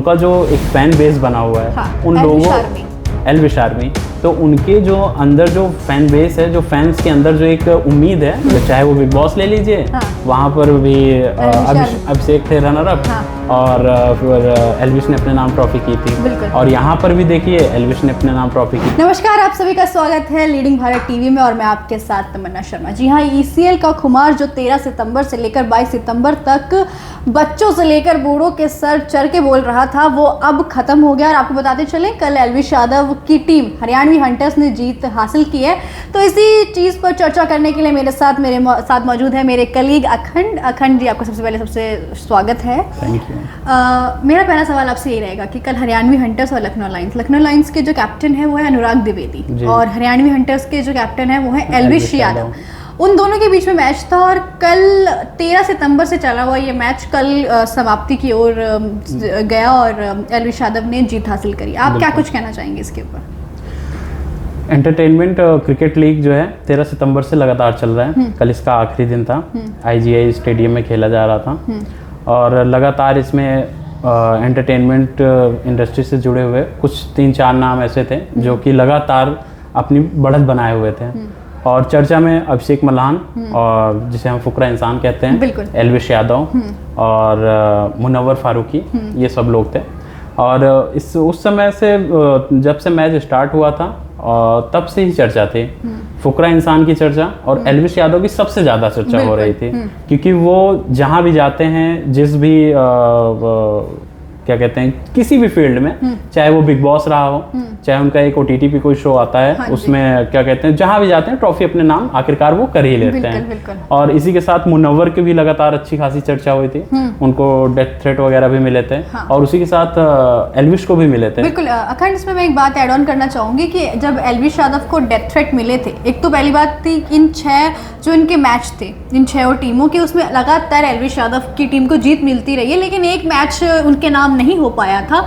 उनका जो एक फैन बेस बना हुआ है, हाँ, उन लोगों एल्विश आर्मी, तो उनके जो अंदर जो फैन बेस है, जो फैंस के अंदर जो एक उम्मीद है, चाहे वो बिग बॉस ले लीजिए, हाँ। वहाँ पर भी अभिषेक थे रनर अप, हाँ। और फिर एल्विश ने अपने नाम ट्रॉफी की थी, और यहाँ पर भी देखिए एल्विश ने अपने नाम ट्रॉफी की। नमस्कार, आप सभी का स्वागत है लीडिंग भारत टीवी में और मैं आपके साथ तमन्ना शर्मा। जी हाँ, ईसीएल का खुमार जो 13 सितंबर से लेकर 22 सितंबर तक बच्चों से लेकर बूढ़ों के सर चढ़ के बोल रहा था, वो अब खत्म हो गया। और आपको बताते चले, कल एल्विश यादव की टीम हरियाणवी हंटर्स ने जीत हासिल की है। तो इसी चीज़ पर चर्चा करने के लिए मेरे साथ मौजूद है मेरे कलीग अखंड जी। आपका सबसे पहले स्वागत है। Thank you. मेरा पहला सवाल आपसे ये रहेगा कि कल हरियाणवी हंटर्स और लखनऊ लायंस के जो कैप्टन है वो है अनुराग द्विवेदी, और हरियाणवी हंटर्स के जो कैप्टन है वो है एल्विश यादव। उन दोनों के बीच में मैच था और कल 13 सितंबर से चला हुआ ये मैच कल समाप्ति की ओर गया और एल्विश यादव ने जीत हासिल करी। आप क्या कुछ कहना चाहेंगे इसके ऊपर? एंटरटेनमेंट क्रिकेट लीग जो है 13 सितंबर से लगातार चल रहा है। कल इसका आखिरी दिन था, IGI स्टेडियम में खेला जा रहा था, और लगातार इसमें एंटरटेनमेंट इंडस्ट्री से जुड़े हुए कुछ 3-4 नाम ऐसे थे जो कि लगातार अपनी बढ़त बनाए हुए थे। और चर्चा में अभिषेक मल्हान, और जिसे हम फुकरा इंसान कहते हैं, एल्विश यादव और मुनव्वर फारूकी, ये सब लोग थे। और उस समय से जब से मैच स्टार्ट हुआ था और तब से ही चर्चा थी, फुकरा इंसान की चर्चा और एल्विश यादव की सबसे ज़्यादा चर्चा हो रही थी, क्योंकि वो जहाँ भी जाते हैं, जिस भी क्या कहते हैं, किसी भी फील्ड में, चाहे वो बिग बॉस रहा हो, चाहे उनका एक OTT पे कोई शो आता है, हाँ, उसमें क्या कहते हैं, जहाँ भी जाते हैं ट्रॉफी अपने नाम आखिरकार वो कर ही लेते हैं। बिल्कुल। और इसी के साथ मुनव्वर की भी लगातार अच्छी खासी चर्चा हुई थी, उनको डेथ थ्रेट वगैरह भी मिले थे, हाँ। और उसी के साथ एल्विश को भी मिले थे। बिल्कुल अखंड, इसमें मैं एक बात ऐड ऑन करना चाहूंगी कि जब एल्विश यादव को डेथ थ्रेट मिले थे, एक तो पहली बात थी इन 6 जो इनके मैच थे, इन 6 टीमों के, उसमें लगातार एल्विश यादव की टीम को जीत मिलती रही है, लेकिन एक मैच उनके नाम नहीं हो पाया था।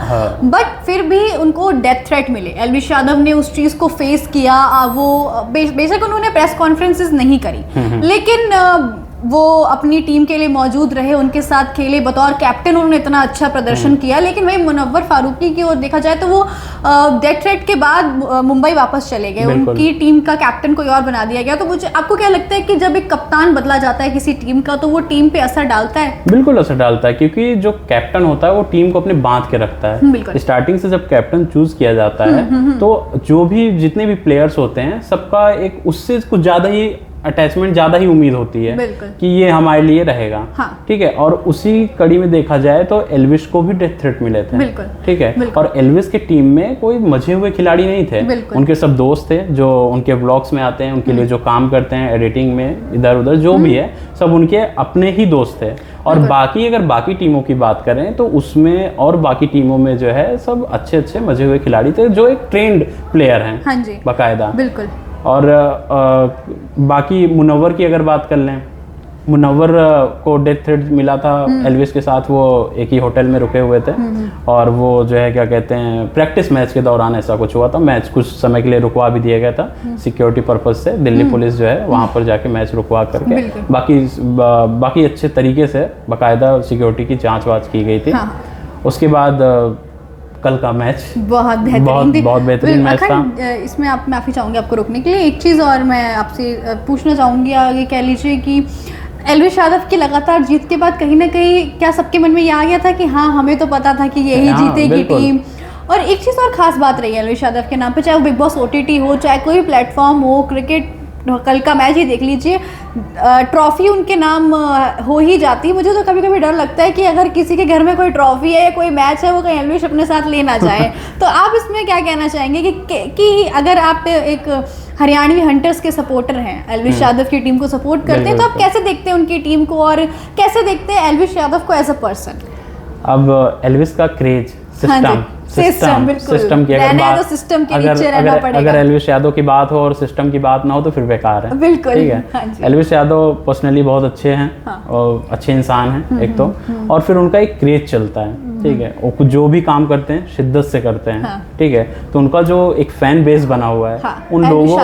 बट फिर भी उनको डेथ थ्रेट मिले। एल्विश यादव ने उस चीज को फेस किया। वो बेशक उन्होंने प्रेस कॉन्फ्रेंसेस नहीं करी, लेकिन वो अपनी टीम के लिए मौजूद रहे, उनके साथ खेले, बतौर कैप्टन उन्होंने इतना अच्छा प्रदर्शन किया। लेकिन वही मुनव्वर फारूकी की ओर देखा जाए तो वो डेथ थ्रेट के बाद मुंबई वापस चले गए, उनकी टीम का कैप्टन कोई और बना दिया गया। तो मुझे आपको क्या लगता है कि जब एक कप्तान बदला जाता है किसी टीम का, तो वो टीम पे असर डालता है? बिल्कुल असर डालता है, क्योंकि जो कैप्टन होता है वो टीम को अपने बांध के रखता है। स्टार्टिंग से जब कैप्टन चूज किया जाता है, तो जो भी जितने भी प्लेयर्स होते हैं, सबका एक उससे कुछ ज्यादा ही अटैचमेंट, ज़्यादा ही उम्मीद होती है कि ये हमारे लिए रहेगा। हाँ। ठीक है। और उसी कड़ी में देखा जाए तो एल्विश को भी डेथ थ्रेट मिले थे। ठीक है। और एल्विश के टीम में कोई मजे हुए खिलाड़ी नहीं थे, उनके सब दोस्त थे जो उनके ब्लॉग्स में आते हैं, उनके लिए जो काम करते हैं एडिटिंग में, इधर उधर जो भी है, सब उनके अपने ही दोस्त थे। और बाकी अगर बाकी टीमों की बात करें तो उसमें और बाकी टीमों में जो है सब अच्छे अच्छे मजे हुए खिलाड़ी थे, जो एक ट्रेंड प्लेयर हैं। हाँ जी, बाकायदा। बिल्कुल। और बाकी मुनव्वर की अगर बात कर लें, मुनव्वर को डेथ थ्रेट मिला था एल्विश के साथ, वो एक ही होटल में रुके हुए थे, और वो जो है क्या कहते हैं, प्रैक्टिस मैच के दौरान ऐसा कुछ हुआ था। मैच कुछ समय के लिए रुकवा भी दिया गया था सिक्योरिटी पर्पज से। दिल्ली पुलिस जो है वहाँ पर जाके मैच रुकवा करके बाकी अच्छे तरीके से बाकायदा सिक्योरिटी की जाँच वाच की गई थी। हाँ। उसके बाद कल का मैच बहुत बेहतरीन मैच था। इसमें आप माफ़ी चाहूँगी आपको रोकने के लिए। एक चीज़ और मैं आपसे पूछना चाहूँगी, आगे कह लीजिए कि एल्विश यादव की लगातार जीत के बाद कहीं ना कहीं क्या सबके मन में ये आ गया था कि हाँ, हमें तो पता था कि यही जीतेगी टीम? और एक चीज़ और ख़ास बात रही है एल्विश यादव के नाम पे, चाहे वो बिग बॉस OTT हो, चाहे कोई प्लेटफॉर्म हो, क्रिकेट, कल का मैच ही देख लीजिए, ट्रॉफी उनके नाम हो ही जाती। मुझे तो कभी कभी डर लगता है कि अगर किसी के घर में कोई ट्रॉफी है या कोई मैच है, वो कहीं एल्विश अपने साथ ले ना जाए। तो आप इसमें क्या कहना चाहेंगे कि अगर आप एक हरियाणवी हंटर्स के सपोर्टर हैं, एल्विश यादव की टीम को सपोर्ट करते हैं, तो आप कैसे देखते हैं उनकी टीम को और कैसे देखते हैं एल्विश यादव को एज अ पर्सन? अब एल्विश का क्रेज, सिस्टम की अगर एल्विश यादव की बात हो और सिस्टम की बात ना हो तो फिर बेकार है। बिल्कुल। ठीक है। हाँ, एल्विश यादव पर्सनली बहुत अच्छे हैं। हाँ। और अच्छे इंसान हैं एक तो, और फिर उनका एक क्रेज चलता है। ठीक है। वो जो भी काम करते हैं शिद्दत से करते हैं। ठीक है। तो उनका जो एक फैन बेस बना हुआ है, उन लोगों,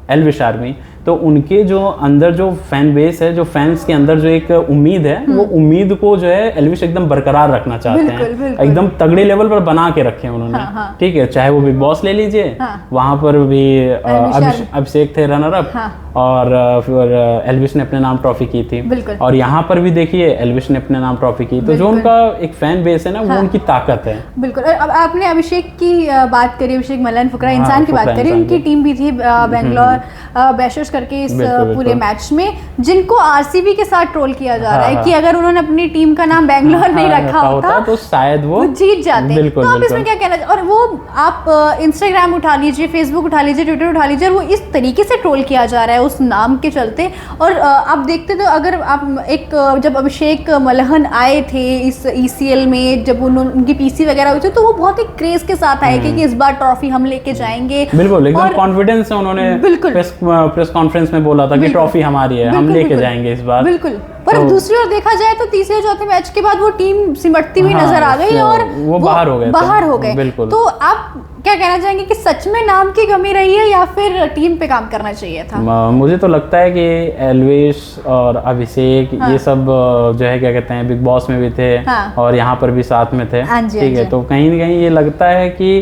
एल्विश आर्मी, तो उनके जो अंदर जो फैन बेस है, जो फैंस के अंदर जो एक उम्मीद है, वो उम्मीद को जो है एल्विश एकदम बरकरार रखना चाहते हैं, एकदम तगड़े लेवल पर बना के रखे हैं उन्होंने। ठीक है, चाहे वो बिग बॉस ले लीजिए, वहां पर भी अभिषेक थे रनर अप, और फिर एल्विश ने अपने नाम ट्रॉफी की थी, और यहाँ पर भी देखिए एल्विश ने अपने नाम ट्रॉफी की। तो जो उनका एक फैन बेस है ना, वो उनकी ताकत है। बिल्कुल। अब आपने अभिषेक की बात करी, अभिषेक मल्हन फुकरा इंसान की बात करी, उनकी टीम भी थी बेंगलोर बैशर्स करके इस पूरे मैच में, जिनको आरसीबी के साथ ट्रोल किया जा रहा है कि अगर उन्होंने अपनी टीम का नाम बैंगलोर नहीं रखा होता तो शायद वो जीत जाते। तो आप इसमें क्या कहना, और वो आप इंस्टाग्राम उठा लीजिए, फेसबुक उठा लीजिए, ट्विटर उठा लीजिए, और वो इस तरीके से ट्रोल किया जा रहा है उस नाम के चलते। और आप देखते तो अगर आप जब अभिषेक मल्हन आए थे इस ईसीएल में, जब उनकी पीसी वगैरह हुई थी, तो वो बहुत ही क्रेज के साथ आए कि इस बार ट्रॉफी हम लेके जाएंगे। बिल्कुल, एकदम कॉन्फिडेंस से उन्होंने प्रेस कॉन्फ्रेंस में बोला था कि ट्रॉफी हमारी है, हम लेके जाएंगे इस बार। बिल्कुल। पर दूसरी ओर देखा जाए तो तीसरे चौथे मैच के बाद वो टीम सिमटती हुई नजर आ गई और वो बाहर हो गए। बिल्कुल। तो आप क्या कहना चाहेंगे कि सच में नाम की कमी रही है या फिर टीम पे काम करना चाहिए था? मुझे तो लगता है कि एल्विश और अभिषेक ये सब जो है क्या कहते हैं, बिग बॉस में भी थे और यहाँ पर भी साथ में थे। ठीक है, तो कहीं ना कहीं ये लगता है कि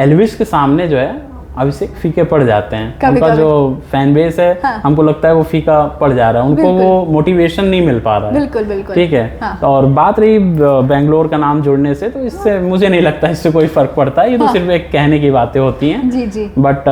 एल्विश के सामने जो है अभिषेक फीके पड़ जाते हैं। उनका जो फैन बेस है, हमको लगता है वो फीका पड़ जा रहा है, उनको वो मोटिवेशन नहीं मिल पा रहा है। बिल्कुल बिल्कुल। ठीक है। और बात रही बेंगलोर का नाम जोड़ने से, तो इससे मुझे नहीं लगता इससे कोई फर्क पड़ता है, ये तो सिर्फ एक कहने की बातें होती हैं। जी जी। बट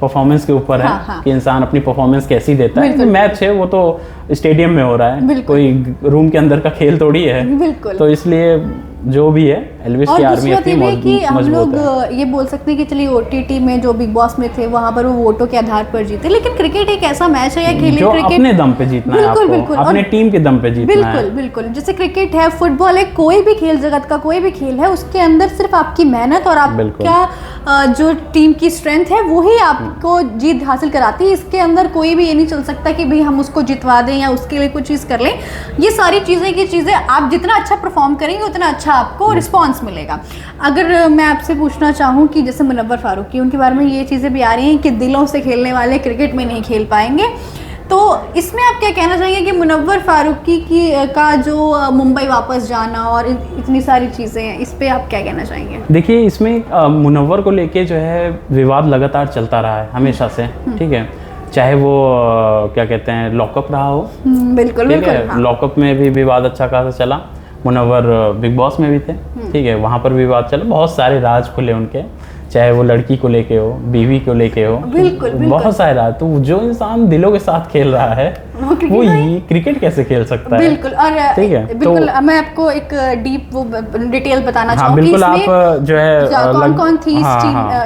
परफॉर्मेंस के ऊपर है कि इंसान अपनी परफॉर्मेंस कैसी देता है। मैच है वो तो स्टेडियम में हो रहा है, कोई रूम के अंदर का खेल थोड़ी है। तो इसलिए जो भी है एल्विश की आर्मी अपनी कि हम लोग ये बोल सकते हैं कि चलिए ओटीटी में जो बिग बॉस में थे वहां पर वो वोटों के आधार पर जीते, लेकिन क्रिकेट एक ऐसा मैच है या खेल जो क्रिकेट अपने दम पे जीतना है, आपको बिल्कुल अपने टीम के दम पे जीतना है। बिल्कुल बिल्कुल। जैसे क्रिकेट है, फुटबॉल है, कोई भी खेल, जगत का कोई भी खेल है, उसके अंदर सिर्फ आपकी मेहनत और आपका जो टीम की स्ट्रेंथ है वही आपको जीत हासिल कराती है। इसके अंदर कोई भी ये नहीं चल सकता कि भाई हम उसको जितवा दें या उसके लिए कुछ चीज़ कर लें। ये सारी चीज़ें आप जितना अच्छा परफॉर्म करेंगे उतना अच्छा आपको रिस्पॉन्स मिलेगा। अगर मैं आपसे पूछना चाहूँ कि जैसे मुनव्वर फारूकी, उनके बारे में ये चीज़ें भी आ रही हैं कि दिलों से खेलने वाले क्रिकेट में नहीं खेल पाएंगे, तो इसमें आप क्या कहना चाहेंगे कि मुनव्वर फारूकी का जो मुंबई वापस जाना और इतनी सारी चीज़ें हैं, इस पे आप क्या कहना चाहेंगे? देखिए, इसमें मुनव्वर को लेके जो है विवाद लगातार चलता रहा है हमेशा से। ठीक है, चाहे वो क्या कहते हैं लॉकअप रहा हो। बिल्कुल बिल्कुल। लॉकअप में भी विवाद अच्छा खासा चला, मुनव्वर बिग बॉस में भी थे। ठीक है, वहाँ पर विवाद चला, बहुत सारे राज खुले उनके, चाहे वो लड़की को लेके हो, बीवी को लेके हो। बिल्कुल, बहुत सारे राज। तो जो इंसान दिलों के साथ खेल रहा है वो ये क्रिकेट कैसे खेल सकता है? बिल्कुल। और ठीक है, बिल्कुल तो, मैं आपको एक डीप वो डिटेल बताना चाहूँगी। बिल्कुल। आप जो है कौन कौन थी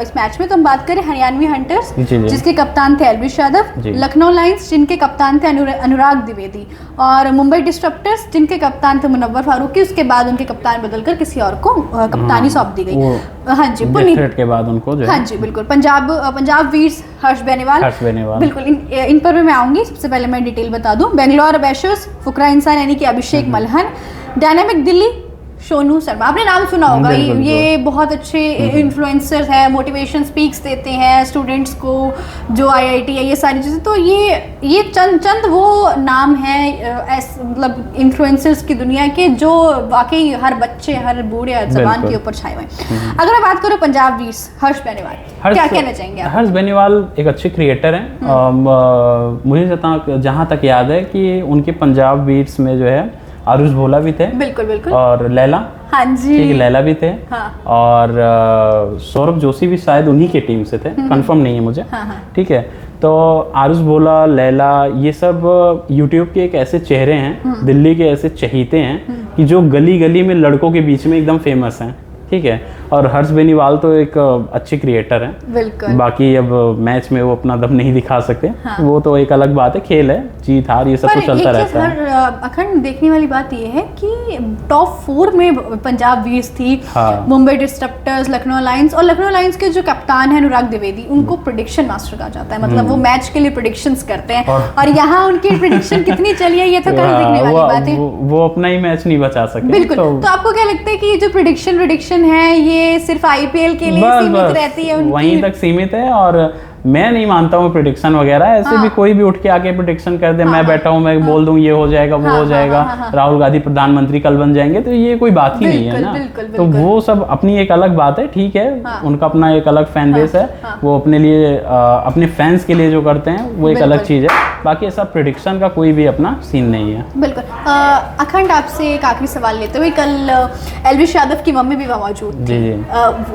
इस मैच में, तो हम बात करें हरियाणवी हंटर्स जिसके कप्तान थे एल्विश यादव, लखनऊ लायंस जिनके कप्तान थे अनुराग द्विवेदी, और मुंबई डिस्टर्बर्स जिनके कप्तान थे मुनव्वर फारूकी। उसके बाद उनके कप्तान बदलकर किसी और को कप्तानी सौंप दी गई। हाँ जी, के बाद उनको जो हाँ जी बिल्कुल। पंजाब वीर्स हर्ष बेनीवाल बिल्कुल, इन पर भी मैं आऊंगी। सबसे पहले मैं डिटेल बता दूं। बेंगलोर बैशर्स फुकरा इंसान यानी कि अभिषेक मल्हन, डायनामिक दिल्ली सोनू शर्मा, आपने नाम सुना होगा। ये बहुत अच्छे इन्फ्लुएंसर हैं, मोटिवेशन स्पीक्स देते हैं स्टूडेंट्स को, जो आईआईटी है, ये सारी चीज़ें। तो ये चंद वो नाम हैं मतलब इन्फ्लुएंसर्स की दुनिया के, जो वाकई हर बच्चे, हर बूढ़े जबान के ऊपर छाए हुए हैं। अगर मैं बात करूँ पंजाब वीर्स हर्ष बेनीवाल, क्या कहना चाहेंगे आप? हर्ष बेनीवाल एक अच्छे क्रिएटर हैं। मुझे जहाँ तक याद है कि उनके पंजाब वीर्स में जो है आरुष भोला भी थे। बिल्कुल बिल्कुल। और लैला, हाँ जी, ठीक है, लैला भी थे। हाँ। और सौरभ जोशी भी शायद उन्हीं के टीम से थे, कंफर्म नहीं है मुझे। हाँ। ठीक है, तो आरुष भोला, लैला, ये सब यूट्यूब के एक ऐसे चेहरे हैं, दिल्ली के ऐसे चहीते हैं कि जो गली गली में लड़कों के बीच में एकदम फेमस हैं। ठीक है, और हर्ष बेनीवाल तो एक अच्छे क्रिएटर हैं। बिल्कुल। बाकी अब मैच में वो अपना दम नहीं दिखा सकते। हाँ। वो तो एक अलग बात है, खेल है, जीत हार ये सब तो चलता रहता है। अखंड देखने वाली बात ये है कि टॉप 4 में पंजाब वीर्स थी। हाँ। मुंबई डिस्टर्बर्स, लखनऊ लायंस, और लखनऊ लायंस के जो कप्तान है अनुराग द्विवेदी, उनको प्रेडिक्शन मास्टर कहा जाता है। मतलब वो मैच के लिए प्रेडिक्शंस करते हैं, और यहाँ उनकी प्रेडिक्शन कितनी चली है ये तो कल देखने वाली बात है। वो अपना ही मैच नहीं बचा सके। बिल्कुल। तो आपको क्या लगता है कि जो प्रेडिक्शन है ये सिर्फ आईपीएल के लिए सीमित रहती है? वहीं तक सीमित है, और मैं नहीं मानता हूँ प्रिडिक्शन वगैरह, ऐसे भी कोई भी उठ के आके प्रिडिक्शन कर दे, मैं बैठा हूँ मैं बोल दूँ ये हो जाएगा वो हो जाएगा, राहुल गांधी प्रधानमंत्री कल बन जाएंगे, तो ये कोई बात ही नहीं है ना। तो वो सब अपनी एक अलग बात है, ठीक है, उनका अपना एक अलग फैन बेस है, वो अपने लिए अपने फैंस के लिए जो करते हैं वो एक अलग चीज़ है, बाकी ऐसा प्रिडिक्शन का कोई भी अपना सीन नहीं है। बिल्कुल। अखंड आपसे एक आखिरी सवाल लेते हुए, कल एल्विश यादव की मम्मी भी मौजूद थी,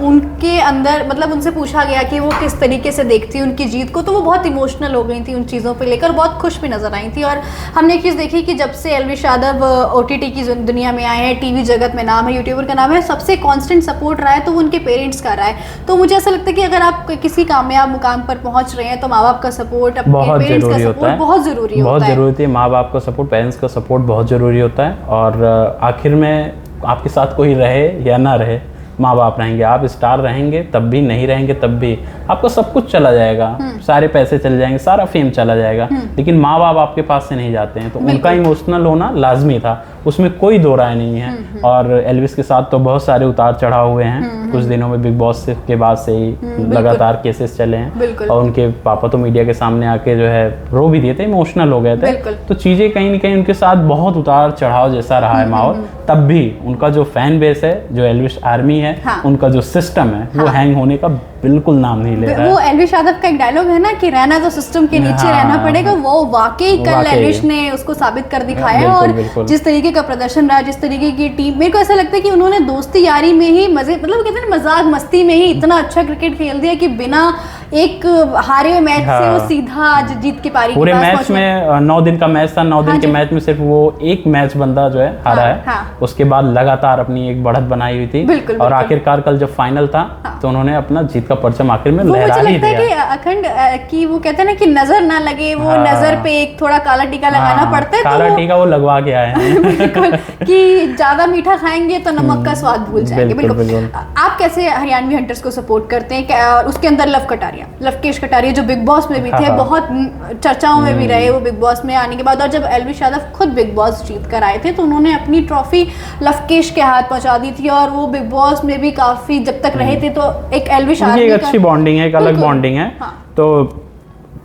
उनके अंदर मतलब उनसे पूछा गया कि वो किस तरीके से देखती है उनकी जीत को, तो वो बहुत इमोशनल हो गई थी उन चीज़ों पे लेकर, बहुत खुश भी नजर आई थी। और हमने एक चीज़ देखी कि जब से एल्विश यादव OTT की दुनिया में आए हैं, टीवी जगत में नाम है, यूट्यूबर का नाम है, सबसे कांस्टेंट सपोर्ट रहा है तो वो उनके पेरेंट्स का रहा है। तो मुझे ऐसा लगता है कि अगर आप किसी कामयाब मुकाम पर पहुंच रहे हैं तो माँ बाप का सपोर्ट, अपने पेरेंट्स का सपोर्ट बहुत ज़रूरी होता है। बहुत ज़रूरी है, माँ बाप का सपोर्ट, पेरेंट्स का सपोर्ट बहुत ज़रूरी होता है। और आखिर में आपके साथ कोई रहे या ना रहे, माँ बाप रहेंगे। आप स्टार रहेंगे तब भी, नहीं रहेंगे तब भी, आपका सब कुछ चला जाएगा, सारे पैसे चले जाएंगे, सारा फेम चला जाएगा, लेकिन माँ बाप आपके पास से नहीं जाते हैं। तो उनका इमोशनल होना लाजमी था, उसमें कोई दो राय नहीं है। और एल्विस के साथ तो बहुत सारे उतार चढ़ाव हुए हैं, कुछ दिनों में बिग बॉस के बाद से ही लगातार केसेस चले हैं, और उनके पापा तो मीडिया के सामने आके जो है रो भी दिए थे, इमोशनल हो गए थे। तो चीज़ें कहीं ना कहीं उनके साथ बहुत उतार चढ़ाव जैसा रहा है माहौल, तब भी उनका जो फैन बेस है, जो एल्विश आर्मी है, उनका जो सिस्टम है, वो हैंग होने का बिल्कुल नाम नहीं ले रहा है। वो एल्विश यादव का एक डायलॉग है ना कि रहना तो सिस्टम के नीचे रहना पड़ेगा, वो वाकई कल एल्विश ने उसको साबित कर दिखाया। और जिस तरीके का प्रदर्शन रहा, जिस तरीके की टीम, मेरे को ऐसा लगता है कि उन्होंने दोस्ती यारी में ही मजे, मतलब कहते हैं मजाक मस्ती में ही इतना अच्छा क्रिकेट खेल दिया कि बिना एक हारे हुए मैच से वो सीधा आज जीत के पारी पूरे मैच में 9 दिन का मैच था, 9 दिन के मैच में सिर्फ वो एक मैच बंदा जो है हारा है, उसके बाद लगातार अपनी एक बढ़त बनाई हुई थी। और आखिरकार कल जब फाइनल था तो उन्होंने अपना जीत का परचम आखिर में लहरा ही दिया। कि अखंड की वो कहते हैं ना कि नजर ना लगे, वो नजर पे एक थोड़ा काला टीका लगाना पड़ता है, काला टीका वो लगवा के आए हैं बिल्कुल, कि ज्यादा मीठा खाएंगे तो नमक का स्वाद भूल जाएंगे। बिल्कुल। आप कैसे हरियाणवी हंटर्स को सपोर्ट करते हैं? उसके अंदर लवकेश कटारिया जो बिग बॉस में भी थे, बहुत चर्चाओं में भी रहे वो बिग बॉस में आने के बाद, और जब एल्विश यादव खुद बिग बॉस जीत कर आए थे तो उन्होंने अपनी ट्रॉफी लवकेश के हाथ पहुंचा दी थी, और वो बिग बॉस में भी काफी जब तक रहे थे, तो एक एल्विश आर्मी एक अच्छी बॉन्डिंग है, एक अलग बॉन्डिंग है। तो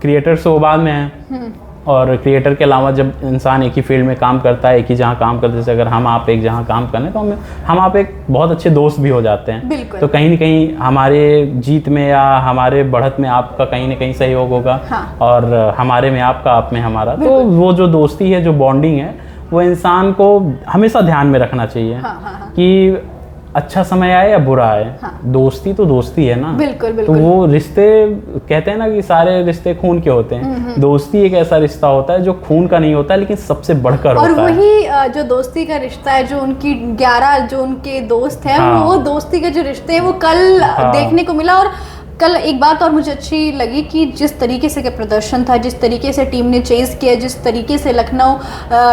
क्रिएटर्स वो बाद में है, और क्रिएटर के अलावा जब इंसान एक ही फील्ड में काम करता है, एक ही जहाँ काम करते, जैसे अगर हम आप एक जहाँ काम करें तो हम आप एक बहुत अच्छे दोस्त भी हो जाते हैं। तो कहीं ना कहीं हमारे जीत में या हमारे बढ़त में आपका कहीं ना कहीं सहयोग होगा, और हमारे में आपका, आप में हमारा। तो वो जो दोस्ती है, जो बॉन्डिंग है, वो इंसान को हमेशा ध्यान में रखना चाहिए कि अच्छा समय आए या बुरा आए, दोस्ती तो दोस्ती है ना। बिल्कुल। तो वो रिश्ते, कहते हैं ना कि सारे रिश्ते खून के होते हैं, दोस्ती एक ऐसा रिश्ता होता है जो खून का नहीं होता है, लेकिन सबसे बढ़कर होता है। और वही जो दोस्ती का रिश्ता है, जो उनकी 11 जो उनके दोस्त हैं, वो दोस्ती के जो रिश्ते हैं वो कल देखने को मिला। और कल एक बात और मुझे अच्छी लगी कि जिस तरीके से प्रदर्शन था, जिस तरीके से टीम ने चेज किया, जिस तरीके से लखनऊ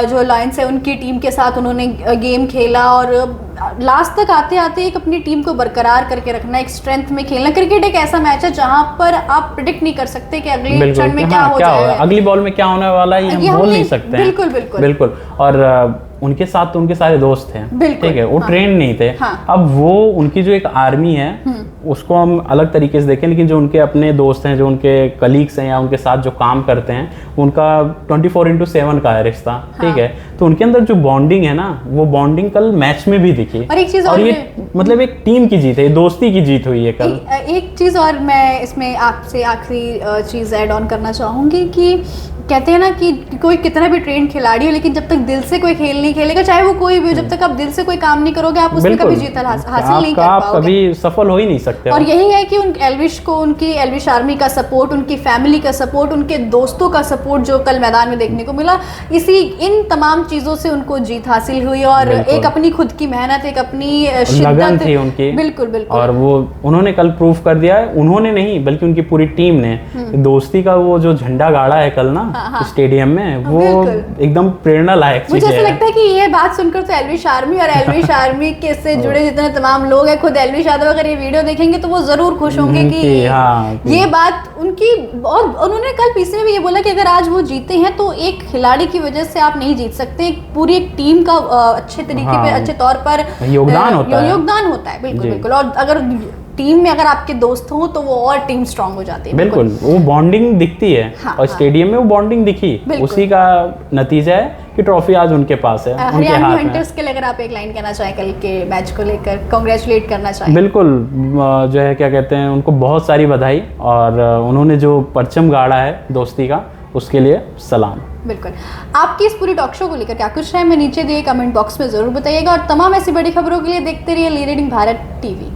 जो लायंस है उनकी टीम के साथ उन्होंने गेम खेला, और लास्ट तक आते आते एक अपनी टीम को बरकरार करके रखना, एक स्ट्रेंथ में खेलना। क्रिकेट एक ऐसा मैच है जहां पर आप प्रिडिक्ट नहीं कर सकते कि अगले क्षण में क्या हो जाएगा, अगली बॉल में क्या होने वाला है, हम बोल नहीं सकते हैं। बिल्कुल। और उनके साथ तो उनके सारे दोस्त हैं, ठीक है, वो ट्रेन नहीं थे। अब वो उनकी जो एक आर्मी है उसको हम अलग तरीके से देखें, लेकिन जो उनके अपने दोस्त हैं, जो उनके कलीग्स हैं या उनके साथ जो काम करते हैं, उनका 24/7 का है रिश्ता, ठीक है। तो उनके अंदर जो बॉन्डिंग है ना, वो बॉन्डिंग कल मैच में भी दिखी। और एक चीज और ये मतलब एक टीम की जीत है, दोस्ती की जीत हुई है कल। एक चीज और मैं इसमें आपसे आखिरी चीज ऐड ऑन करना चाहूंगी कि कहते हैं ना कि कोई कितना भी ट्रेंड खिलाड़ी हो, लेकिन जब तक दिल से कोई खेल नहीं खेलेगा, चाहे वो कोई भी हो, जब तक आप दिल से कोई काम नहीं करोगे, आप उसमें कभी जीत हासिल नहीं कर पाओगे, आप कभी सफल हो ही नहीं सकते। और यही है कि उन एल्विश को, उनकी एल्विश आर्मी का सपोर्ट, उनकी फैमिली का सपोर्ट, उनके दोस्तों का सपोर्ट जो कल मैदान में देखने को मिला, इन तमाम चीजों से उनको जीत हासिल हुई। और एक अपनी खुद की मेहनत, एक अपनी लगन थी उनकी। बिल्कुल। और वो उन्होंने कल प्रूफ कर दिया है, उन्होंने नहीं बल्कि उनकी पूरी टीम ने दोस्ती का वो जो झंडा गाड़ा है कल ना स्टेडियम में, वो एकदम प्रेरणा लायक चीज है। मुझे ऐसा लगता है कि ये बात सुनकर तो एल्विश आर्मी और एल्विश आर्मी के से जुड़े जितने तमाम लोग हैं, खुद एल्विश यादव अगर ये वीडियो देखेंगे तो वो जरूर खुश होंगे कि ये बात उनकी। और उन्होंने कल पीसी में भी ये बोला कि अगर आज वो जीते हैं तो एक खिलाड़ी की वजह से आप नहीं जीत सकते, पूरी एक टीम का अच्छे तरीके पे, अच्छे तौर पर योगदान होता है। बिल्कुल। और अगर टीम में अगर आपके दोस्त हों तो वो और टीम स्ट्रांग हो जाती है। बिल्कुल, वो बॉन्डिंग दिखती है। हाँ, और स्टेडियम में वो बॉन्डिंग दिखी, उसी का नतीजा है कि ट्रॉफी आज उनके पास है, उनके हरियाणवी हाथ में। हंटर्स के लिए अगर आप एक लाइन कहना चाहें कल के मैच को लेकर, कांग्रेचुलेट करना चाहें। बिल्कुल, जो है क्या कहते हैं, उनको बहुत सारी बधाई, और उन्होंने जो परचम गाड़ा है दोस्ती का, उसके लिए सलाम। बिल्कुल। आपकी इस पूरी टॉक शो को लेकर क्या कुछ है, मैं नीचे दिए कमेंट बॉक्स में ज़रूर बताइएगा, और तमाम ऐसी बड़ी खबरों के लिए देखते रहिए लीडिंग भारत टीवी।